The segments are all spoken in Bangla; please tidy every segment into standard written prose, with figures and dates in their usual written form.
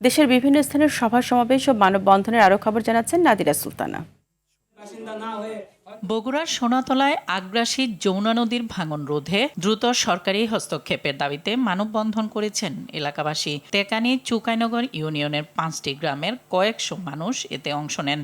দেশের বিভিন্ন স্থানের সভা সমাবেশ ও মানববন্ধনের আরও খবর জানাচ্ছেন নাদিরা সুলতানা। বগুড়ার সোনাতলায় আগ্রাসী যমুনা নদীর ভাঙন রোধে দ্রুত সরকারি হস্তক্ষেপের দাবিতে মানববন্ধন করেছেন এলাকাবাসী। তেকানি চুকাইনগর ইউনিয়নের 5টি গ্রামের কয়েকশো মানুষ এতে অংশ নেন।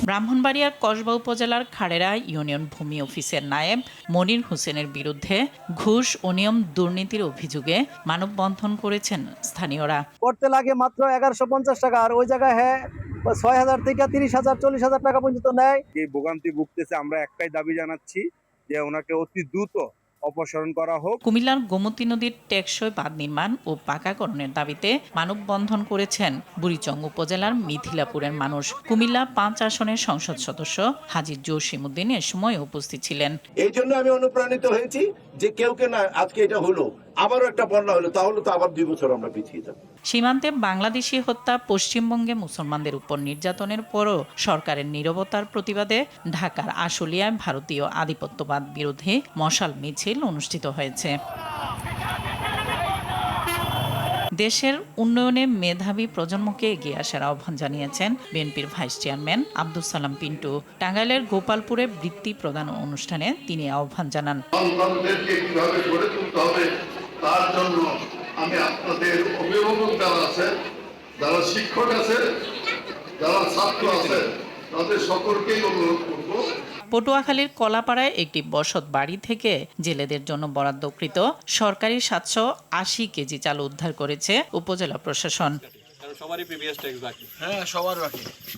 ব্রাহ্মণবাড়িয়ার কসবা উপজেলার খাড়েরা ইউনিয়ন ভূমি অফিসের নায়েব মনির হোসেনের বিরুদ্ধে ঘুষ অনিয়ম দুর্নীতির অভিযোগে মানববন্ধন করেছেন স্থানীয়রা। করতে লাগে মাত্র 1150 টাকা, আর ওই জায়গায় 6,000 থেকে 30,000 40,000 টাকা পর্যন্ত নেয়। এই ভোগান্তি ভুগতেছে, আমরা একটাই দাবি জানাচ্ছি যে ওনাকে অতি দ্রুত অপসারণ করা হোক। কুমিল্লার গোমতী নদীর টেকসই বাঁধ নির্মাণ ও পাকাকরণের দাবিতে মানববন্ধন করেছেন বুড়িচং উপজেলার মিথিলাপুরের মানুষ। কুমিল্লা 5 আসনের সংসদ সদস্য হাজী জসিমউদ্দিন এ সময় উপস্থিত ছিলেন। এই জন্য আমি অনুপ্রাণিত হয়েছি যে কেউ না আজকে এটা হলো, আবারও একটা বন্যা হলো, তাহলে তো আবার 2 বছর আমরা পিছিয়ে যাব। সীমান্তে বাংলাদেশি হত্যা, পশ্চিমবঙ্গে মুসলমানদের উপর নির্যাতনের পরও সরকারের নীরবতার প্রতিবাদে ঢাকার আশুলিয়ায় ভারতীয় আধিপত্যবাদ বিরোধী মশাল মিছিল অনুষ্ঠিত হয়েছে। দেশের উন্নয়নে মেধাবী প্রজন্মকে এগিয়ে আসার আহ্বান জানিয়েছেন বিএনপির ভাইস চেয়ারম্যান আব্দুস সালাম পিন্টু। টাঙ্গাইলের গোপালপুরে বৃত্তি প্রদান অনুষ্ঠানে তিনি আহ্বান জানান। তার জন্য আমি আপনাদের অভিভাবক যারা আছে, যারা শিক্ষক আছে, যারা ছাত্র আছে, তাদের সকলকেই অনুরোধ করব। পটুয়াখালীর কলাপাড়ায় একটি বসত বাড়ি থেকে জেলেদের জন্য বরাদ্দকৃত সরকারি 780 কেজি চাল উদ্ধার করেছে উপজেলা প্রশাসন।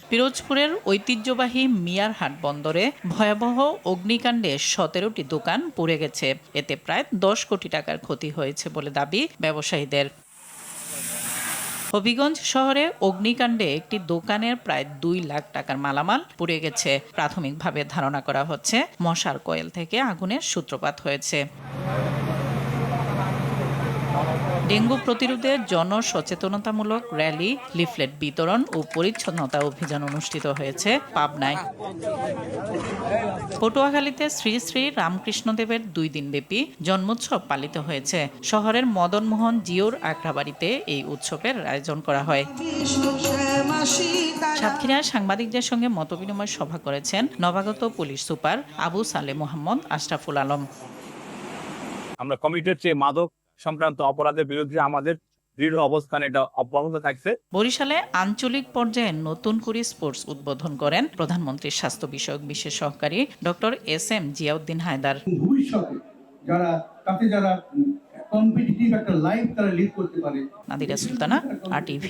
পিরোজপুরের ঐতিহ্যবাহী মিয়ারহাট বন্দরে ভয়াবহ অগ্নিকাণ্ডে 17টি দোকান পুড়ে গেছে। এতে প্রায় 10 কোটি টাকার ক্ষতি হয়েছে বলে দাবি ব্যবসায়ীদের। হবিগঞ্জ শহরে অগ্নিকাণ্ডে একটি দোকানের প্রায় 2 লাখ টাকার মালামাল পুড়ে গেছে। প্রাথমিকভাবে ধারণা করা হচ্ছে মশার কয়েল থেকে আগুনের সূত্রপাত হয়েছে। ডেঙ্গু প্রতিরোধে জনসচেতনতামূলক র্যালি, লিফলেট বিতরণ ও পরিচ্ছন্নতা অভিযান অনুষ্ঠিত হয়েছে পাবনায়। পটুয়াখালীতে শ্রী শ্রী রামকৃষ্ণদেবের 2 দিনব্যাপী জন্মোৎসব পালিত হয়েছে। শহরের মদনমোহন জিওর আখড়াবাড়িতে এই উৎসবের আয়োজন করা হয়। সাতক্ষীরায় সাংবাদিকদের সঙ্গে মতবিনিময় সভা করেছেন নবাগত পুলিশ সুপার আবু সালে মোহাম্মদ আশরাফুল আলম। আমরা কমিটেড যে মাদক সংক্রান্ত অপরাধের বিরুদ্ধে আমাদের দৃঢ় অবস্থান এটা অব্যাহত থাকছে। বরিশালে আঞ্চলিক পর্যায়ে নতুন করে স্পোর্টস উদ্বোধন করেন প্রধানমন্ত্রীর স্বাস্থ্য বিষয়ক বিশেষ সহকারী ডক্টর SM জিয়াউদ্দিন হায়দার। ভবিষ্যতে যারা কম্পিটিটিভ একটা লাইফ তারা লিড করতে পারে। নাদিরা সুলতানা, RTV।